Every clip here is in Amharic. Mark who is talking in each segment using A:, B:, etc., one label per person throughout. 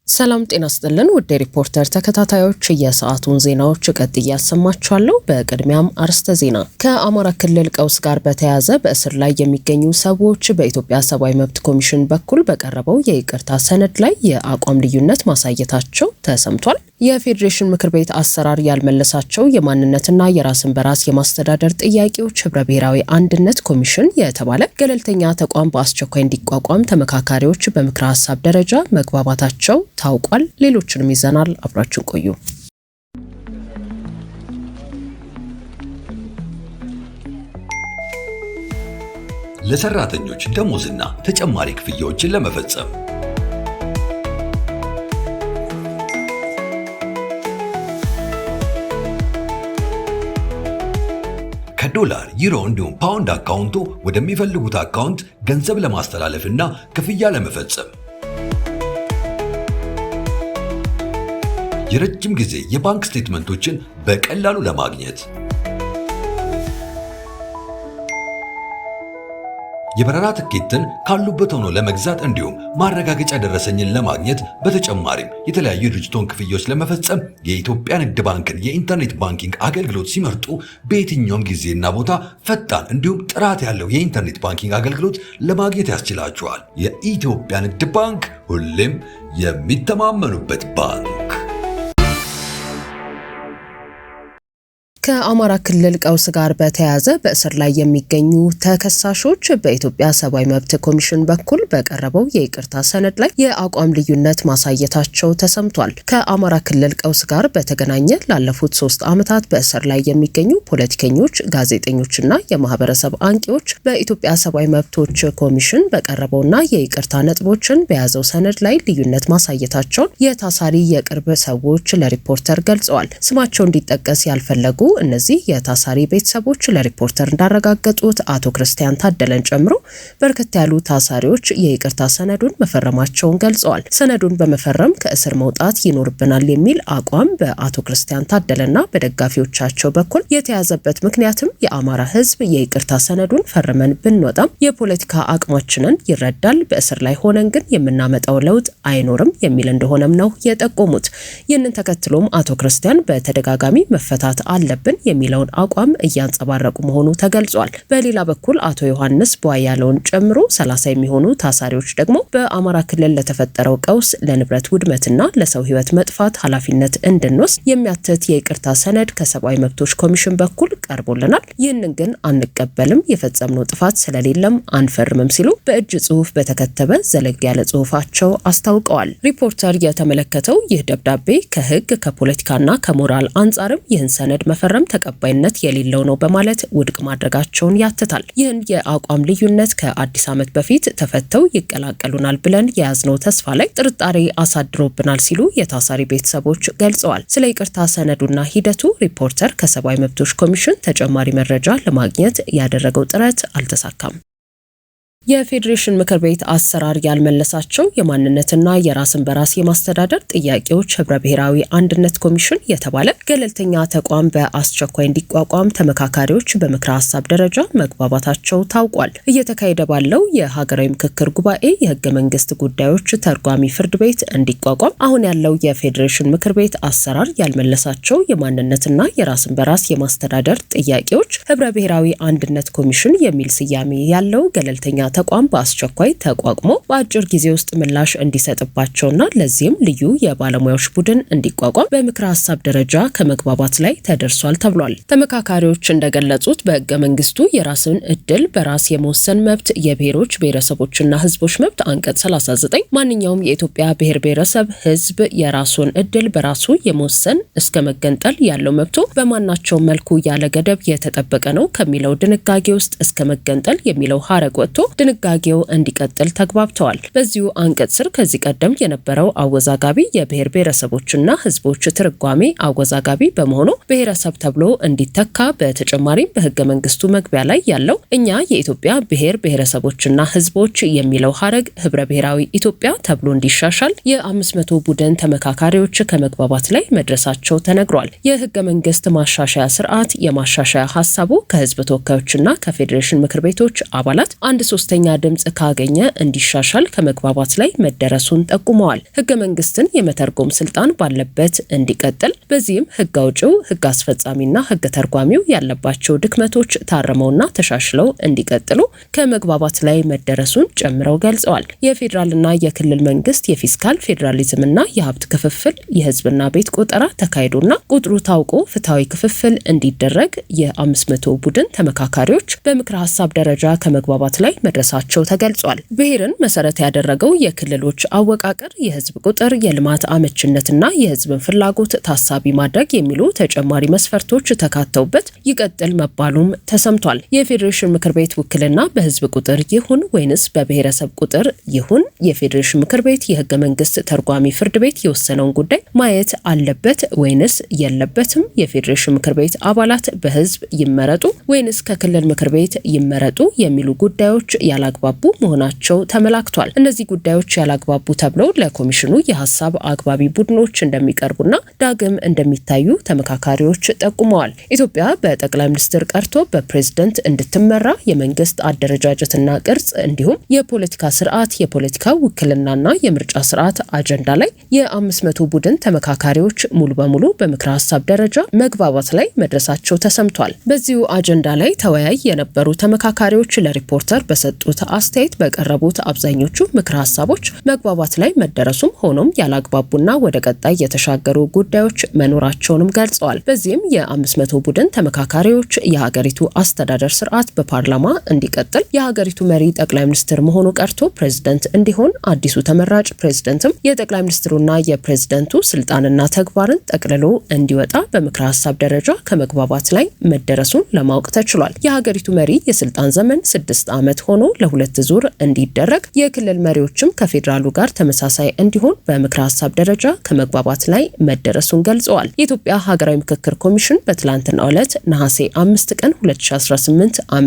A: ሰላም ጤና ይስጥልን ውድ ሪፖርተር ተከታታዮች የሰዓቱን ዜናዎች ቀጥዬ ያሰማችኋለሁ። በቅድሚያም አርዕስተ ዜና። ከአማራ ክልል ቀውስ ጋር በተያያዘ በእስር ላይ የሚገኙ ሰዎች በኢትዮጵያ ሰብአዊ መብት ኮሚሽን በኩል በቀረበው የይቅርታ ሰነድ ላይ የአቋም ልዩነት ማሳየታቸው ተሰምቷል። የፌዴሬሽን ምክር ቤት አሰራር ያልመለሳቸው የማንነትና የራስን በራስ የማስተዳደር ጥያቄዎች ህብረ ብሔራዊ አንድነት ኮሚሽን የተባለ ገለልተኛ ተቋም በአስቸኳይ እንዲቋቋም ተመካካሪዎች በምክረ ሀሳብ ደረጃ መግባባታቸው ታውቋል። ሌሎችንም ይዘናል። አብራችን ቆዩ።
B: ለሰራተኞች ደሞዝና ተጨማሪ ክፍያዎችን ለመፈጸም ከዶላር፣ ዩሮ እንዲሁም ፓውንድ አካውንቶ ወደሚፈልጉት አካውንት ገንዘብ ለማስተላለፍና ክፍያ ለመፈጸም የረጅም ጊዜ የባንክ ስቴትመንቶችን በቀላሉ ለማግኘት የበረራ ትኬትን ካሉበት ሆኖ ለመግዛት እንዲሁም ማረጋገጫ ደረሰኝን ለማግኘት በተጨማሪም የተለያዩ ድርጅቶች ክፍያዎች ለመፈጸም የኢትዮጵያ ንግድ ባንክን የኢንተርኔት ባንኪንግ አገልግሎት ሲመርጡ በየትኛውም ጊዜና ቦታ ፈጣን እንዲሁም ጥራት ያለው የኢንተርኔት ባንኪንግ አገልግሎት ለማግኘት ያስችላቸዋል። የኢትዮጵያ ንግድ ባንክ ሁሌም የሚተማመኑበት ባንክ።
A: ከአማራ ክልል ቀውስ ጋር በተያያዘ በእስር ላይ የሚገኙ ተከሳሾች በኢትዮጵያ ሰብአዊ መብት ኮሚሽን በኩል በቀረበው የይቅርታ ሰነድ ላይ የአቋም ልዩነት ማሳየታቸው ተሰምቷል። ከአማራ ክልል ቀውስ ጋር በተገናኘ ላለፉት 3 ዓመታት በእስር ላይ የሚገኙ ፖለቲከኞች፣ ጋዜጠኞችና የማህበረሰብ አንቂዎች በኢትዮጵያ ሰብአዊ መብቶች ኮሚሽን በቀረበውና የይቅርታ ነጥቦችን በያዘው ሰነድ ላይ ልዩነት ማሳየታቸውን የታሳሪ የቅርብ ሰዎች ለሪፖርተር ገልጸዋል። ስማቸው እንዲጠቀስ ያልፈለጉ እነዚህ የታሳሪ ቤተሰቦች ለሪፖርተር እንዳረጋገጡት አቶ ክርስቲያን ታደለን ጨምሮ በርከት ያሉ ታሳሪዎች የይቅርታ ሰነዱን መፈረማቸውን ገልጸዋል። ሰነዱን በመፈረም ከእስር መውጣት ይኖርብናል የሚል አቋም በአቶ ክርስቲያን ታደለና በደጋፊዎቻቸው በኩል የተያዘበት ምክንያትም የአማራ ሕዝብ የይቅርታ ሰነዱን ፈርመን ብንወጣም የፖለቲካ አቅማችንን ይረዳል፣ በእስር ላይ ሆነን ግን የምናመጣው ለውጥ አይኖርም የሚል እንደሆነም ነው የጠቆሙት። ይህንን ተከትሎም አቶ ክርስቲያን በተደጋጋሚ መፈታት አለበት የሚለውን አቋም እያንጸባረቁ መሆኑ ተገልጿል። በሌላ በኩል አቶ ዮሐንስ ቧያለውን ጨምሮ 30 የሚሆኑ ታሳሪዎች ደግሞ በአማራ ክልል ለተፈጠረው ቀውስ፣ ለንብረት ውድመትና ለሰው ሕይወት መጥፋት ኃላፊነት እንድንወስድ የሚያትት የይቅርታ ሰነድ ከሰብአዊ መብቶች ኮሚሽን በኩል ቀርቦልናል። ይህንን ግን አንቀበልም፣ የፈጸምነው ጥፋት ስለሌለም አንፈርምም ሲሉ በእጅ ጽሑፍ በተከተበ ዘለግ ያለ ጽሑፋቸው አስታውቀዋል። ሪፖርተር የተመለከተው ይህ ደብዳቤ ከህግ ከፖለቲካና ከሞራል አንጻርም ይህን ሰነድ መፈረም ተቀባይነት የሌለው ነው በማለት ውድቅ ማድረጋቸውን ያትታል። ይህን የአቋም ልዩነት ከአዲስ ዓመት በፊት ተፈተው ይቀላቀሉናል ብለን የያዝነው ተስፋ ላይ ጥርጣሬ አሳድሮብናል ሲሉ የታሳሪ ቤተሰቦች ገልጸዋል። ስለ ይቅርታ ሰነዱና ሂደቱ ሪፖርተር ከሰብአዊ መብቶች ኮሚሽን ተጨማሪ መረጃ ለማግኘት ያደረገው ጥረት አልተሳካም። የፌዴሬሽን ምክር ቤት አሰራር ያልመለሳቸው የማንነትና የራስን በራስ የማስተዳደር ጥያቄዎች ህብረ ብሔራዊ አንድነት ኮሚሽን የተባለ ገለልተኛ ተቋም በአስቸኳይ እንዲቋቋም ተመካካሪዎች በምክረ ሀሳብ ደረጃ መግባባታቸው ታውቋል። እየተካሄደ ባለው የሀገራዊ ምክክር ጉባኤ የህገ መንግስት ጉዳዮች ተርጓሚ ፍርድ ቤት እንዲቋቋም አሁን ያለው የፌዴሬሽን ምክር ቤት አሰራር ያልመለሳቸው የማንነትና የራስን በራስ የማስተዳደር ጥያቄዎች ህብረ ብሔራዊ አንድነት ኮሚሽን የሚል ስያሜ ያለው ገለልተኛ ተቋም በአስቸኳይ ተቋቁሞ በአጭር ጊዜ ውስጥ ምላሽ እንዲሰጥባቸውና ለዚህም ልዩ የባለሙያዎች ቡድን እንዲቋቋም በምክረ ሀሳብ ደረጃ ከመግባባት ላይ ተደርሷል ተብሏል። ተመካካሪዎች እንደገለጹት በህገ መንግስቱ የራስን እድል በራስ የመወሰን መብት፣ የብሔሮች ብሔረሰቦችና ህዝቦች መብት አንቀጽ 39 ማንኛውም የኢትዮጵያ ብሔር ብሔረሰብ ህዝብ የራሱን እድል በራሱ የመወሰን እስከ መገንጠል ያለው መብቶ በማናቸው መልኩ ያለ ገደብ የተጠበቀ ነው ከሚለው ድንጋጌ ውስጥ እስከ መገንጠል የሚለው ሀረግ ወጥቶ ድንጋጌው እንዲቀጥል ተግባብተዋል። በዚሁ አንቀጽ ስር ከዚህ ቀደም የነበረው አወዛጋቢ የብሔር ብሔረሰቦችና ህዝቦች ትርጓሜ አወዛጋቢ በመሆኑ ብሔረሰብ ተብሎ እንዲተካ፣ በተጨማሪም በህገ መንግስቱ መግቢያ ላይ ያለው እኛ የኢትዮጵያ ብሔር ብሔረሰቦችና ህዝቦች የሚለው ሀረግ ህብረ ብሔራዊ ኢትዮጵያ ተብሎ እንዲሻሻል የ500 ቡድን ተመካካሪዎች ከመግባባት ላይ መድረሳቸው ተነግሯል። የህገ መንግስት ማሻሻያ ስርዓት የማሻሻያ ሀሳቡ ከህዝብ ተወካዮችና ከፌዴሬሽን ምክር ቤቶች አባላት 1/3 ከፍተኛ ድምጽ ካገኘ እንዲሻሻል ከመግባባት ላይ መደረሱን ጠቁመዋል። ህገ መንግስትን የመተርጎም ስልጣን ባለበት እንዲቀጥል፣ በዚህም ህግ አውጪው፣ ህግ አስፈጻሚና ህግ ተርጓሚው ያለባቸው ድክመቶች ታርመውና ተሻሽለው እንዲቀጥሉ ከመግባባት ላይ መደረሱን ጨምረው ገልጸዋል። የፌዴራልና የክልል መንግስት የፊስካል ፌዴራሊዝምና የሀብት ክፍፍል የህዝብና ቤት ቆጠራ ተካሂዶና ቁጥሩ ታውቆ ፍትሃዊ ክፍፍል እንዲደረግ የ500 ቡድን ተመካካሪዎች በምክረ ሀሳብ ደረጃ ከመግባባት ላይ መድረሳቸው ተገልጿል። ብሔርን መሰረት ያደረገው የክልሎች አወቃቀር የህዝብ ቁጥር፣ የልማት አመችነትና የህዝብን ፍላጎት ታሳቢ ማድረግ የሚሉ ተጨማሪ መስፈርቶች ተካተውበት ይቀጥል መባሉም ተሰምቷል። የፌዴሬሽን ምክር ቤት ውክልና በህዝብ ቁጥር ይሁን ወይንስ በብሔረሰብ ቁጥር ይሁን የፌዴሬሽን ምክር ቤት የህገ መንግስት ተርጓሚ ፍርድ ቤት የወሰነውን ጉዳይ ማየት አለበት ወይንስ የለበትም? የፌዴሬሽን ምክር ቤት አባላት በህዝብ ይመረጡ ወይንስ ከክልል ምክር ቤት ይመረጡ የሚሉ ጉዳዮች ያላግባቡ መሆናቸው ተመላክቷል። እነዚህ ጉዳዮች ያላግባቡ ተብለው ለኮሚሽኑ የሀሳብ አግባቢ ቡድኖች እንደሚቀርቡና ዳግም እንደሚታዩ ተመካካሪዎች ጠቁመዋል። ኢትዮጵያ በጠቅላይ ሚኒስትር ቀርቶ በፕሬዝደንት እንድትመራ የመንግስት አደረጃጀትና ቅርጽ እንዲሁም የፖለቲካ ስርዓት፣ የፖለቲካ ውክልናና የምርጫ ስርዓት አጀንዳ ላይ የ500 ቡድን ተመካካሪዎች ሙሉ በሙሉ በምክረ ሀሳብ ደረጃ መግባባት ላይ መድረሳቸው ተሰምቷል። በዚሁ አጀንዳ ላይ ተወያይ የነበሩ ተመካካሪዎች ለሪፖርተር በሰጡት አስተያየት በቀረቡት አብዛኞቹ ምክረ ሀሳቦች መግባባት ላይ መደረሱም ሆኖም ያላግባቡና ወደ ቀጣይ የተሻገሩ ጉዳዮች መኖራቸውንም ገልጸዋል። በዚህም የ500 ቡድን ተመካካሪዎች የሀገሪቱ አስተዳደር ስርዓት በፓርላማ እንዲቀጥል፣ የሀገሪቱ መሪ ጠቅላይ ሚኒስትር መሆኑ ቀርቶ ፕሬዝደንት እንዲሆን፣ አዲሱ ተመራጭ ፕሬዝደንትም የጠቅላይ ሚኒስትሩና የፕሬዝደንቱ ስልጣንና ተግባርን ጠቅልሎ እንዲወጣ በምክረ ሀሳብ ደረጃ ከመግባባት ላይ መደረሱን ለማወቅ ተችሏል። የሀገሪቱ መሪ የስልጣን ዘመን 6 ዓመት ሆኖ ለ2 ዙር እንዲደረግ፣ የክልል መሪዎችም ከፌዴራሉ ጋር ተመሳሳይ እንዲሆን በምክረ ሀሳብ ደረጃ ከመግባባት ላይ መደረሱን ገልጸዋል። የኢትዮጵያ ሀገራዊ ምክክር ኮሚሽን በትላንትናው ዕለት ነሐሴ 5 ቀን 2018 ዓ.ም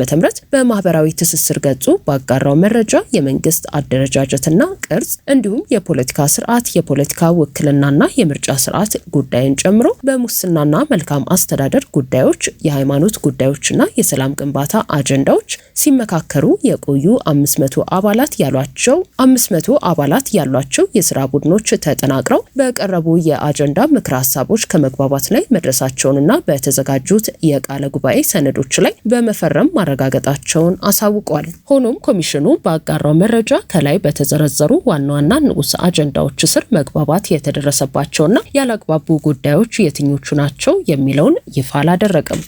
A: በማህበራዊ ትስስር ገጹ ባጋራው መረጃ የመንግስት አደረጃጀትና ቅርጽ እንዲሁም የፖለቲካ ስርዓት፣ የፖለቲካ ውክልናና የምርጫ ስርዓት ጉዳይን ጨምሮ በሙስናና መልካም አስተዳደር ጉዳዮች፣ የሃይማኖት ጉዳዮችና የሰላም ግንባታ አጀንዳዎች ሲመካከሩ የቆዩ 500 አባላት ያሏቸው የስራ ቡድኖች ተጠናቅረው በቀረቡ የአጀንዳ ምክረ ሀሳቦች ከመግባባት ላይ መድረሳቸውንና በተዘጋጁት የቃለ ጉባኤ ሰነዶች ላይ በመፈረም ማረጋገጣቸውን አሳውቋል። ሆኖም ኮሚሽኑ ባጋራው መረጃ ከላይ በተዘረዘሩ ዋና ዋና ንዑስ አጀንዳዎች ስር መግባባት የተደረሰባቸውና ያላግባቡ ጉዳዮች የትኞቹ ናቸው የሚለውን ይፋ አላደረገም።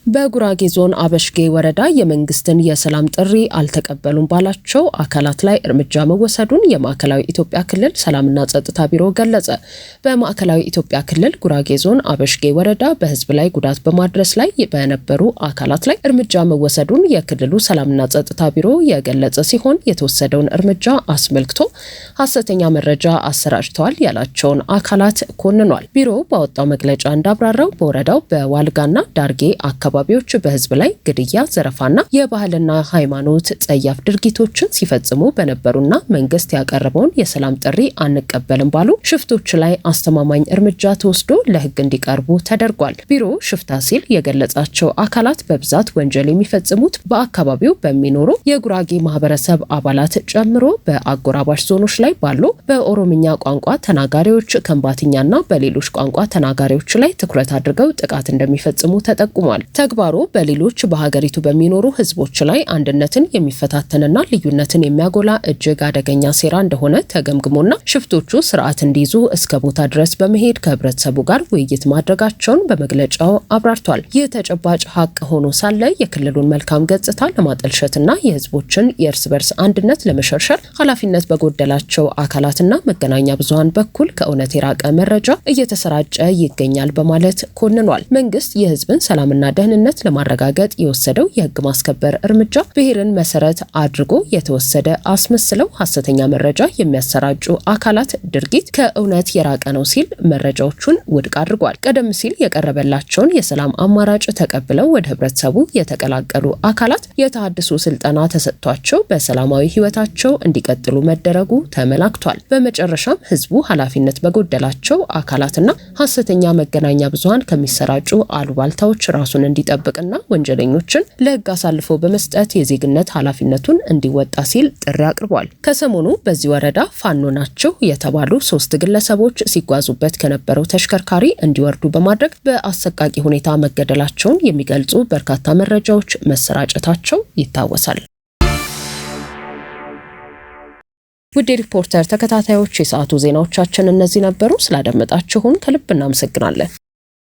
A: በጉራጌ ዞን አበሽጌ ወረዳ የመንግስትን የሰላም ጥሪ አልተቀበሉም ባላቸው አካላት ላይ እርምጃ መወሰዱን የማዕከላዊ ኢትዮጵያ ክልል ሰላምና ጸጥታ ቢሮ ገለጸ። በማዕከላዊ ኢትዮጵያ ክልል ጉራጌ ዞን አበሽጌ ወረዳ በህዝብ ላይ ጉዳት በማድረስ ላይ በነበሩ አካላት ላይ እርምጃ መወሰዱን የክልሉ ሰላምና ጸጥታ ቢሮ የገለጸ ሲሆን የተወሰደውን እርምጃ አስመልክቶ ሐሰተኛ መረጃ አሰራጭተዋል ያላቸውን አካላት ኮንኗል። ቢሮ ባወጣው መግለጫ እንዳብራራው በወረዳው በዋልጋና ዳርጌ አካባቢዎች በህዝብ ላይ ግድያ፣ ዘረፋና የባህልና ሃይማኖት ጸያፍ ድርጊቶችን ሲፈጽሙ በነበሩና መንግስት ያቀረበውን የሰላም ጥሪ አንቀበልም ባሉ ሽፍቶች ላይ አስተማማኝ እርምጃ ተወስዶ ለህግ እንዲቀርቡ ተደርጓል። ቢሮ ሽፍታ ሲል የገለጻቸው አካላት በብዛት ወንጀል የሚፈጽሙት በአካባቢው በሚኖሩ የጉራጌ ማህበረሰብ አባላት ጨምሮ በአጎራባሽ ዞኖች ላይ ባሉ በኦሮምኛ ቋንቋ ተናጋሪዎች፣ ከምባትኛና በሌሎች ቋንቋ ተናጋሪዎች ላይ ትኩረት አድርገው ጥቃት እንደሚፈጽሙ ተጠቁሟል። ተግባሩ በሌሎች በሀገሪቱ በሚኖሩ ህዝቦች ላይ አንድነትን የሚፈታተንና ልዩነትን የሚያጎላ እጅግ አደገኛ ሴራ እንደሆነ ተገምግሞና ሽፍቶቹ ስርዓት እንዲይዙ እስከ ቦታ ድረስ በመሄድ ከህብረተሰቡ ጋር ውይይት ማድረጋቸውን በመግለጫው አብራርቷል። ይህ ተጨባጭ ሀቅ ሆኖ ሳለ የክልሉን መልካም ገጽታ ለማጠልሸትና የህዝቦችን የእርስ በርስ አንድነት ለመሸርሸር ኃላፊነት በጎደላቸው አካላትና መገናኛ ብዙሃን በኩል ከእውነት የራቀ መረጃ እየተሰራጨ ይገኛል በማለት ኮንኗል። መንግስት የህዝብን ሰላምና ደህንነት ለማረጋገጥ የወሰደው የህግ ማስከበር እርምጃ ብሔርን መሰረት አድርጎ የተወሰደ አስመስለው ሐሰተኛ መረጃ የሚያሰራጩ አካላት ድርጊት ከእውነት የራቀ ነው ሲል መረጃዎቹን ውድቅ አድርጓል። ቀደም ሲል የቀረበላቸውን የሰላም አማራጭ ተቀብለው ወደ ህብረተሰቡ የተቀላቀሉ አካላት የተሃድሶ ስልጠና ተሰጥቷቸው በሰላማዊ ህይወታቸው እንዲቀጥሉ መደረጉ ተመላክቷል። በመጨረሻም ህዝቡ ኃላፊነት በጎደላቸው አካላትና ሐሰተኛ መገናኛ ብዙሃን ከሚሰራጩ አሉባልታዎች ራሱን እንዲጠብቅና ወንጀለኞችን ለሕግ አሳልፎ በመስጠት የዜግነት ኃላፊነቱን እንዲወጣ ሲል ጥሪ አቅርቧል። ከሰሞኑ በዚህ ወረዳ ፋኖ ናቸው የተባሉ 3 ግለሰቦች ሲጓዙበት ከነበረው ተሽከርካሪ እንዲወርዱ በማድረግ በአሰቃቂ ሁኔታ መገደላቸውን የሚገልጹ በርካታ መረጃዎች መሰራጨታቸው ይታወሳል። ውድ ሪፖርተር ተከታታዮች የሰዓቱ ዜናዎቻችን እነዚህ ነበሩ። ስላደመጣችሁን ከልብ እናመሰግናለን።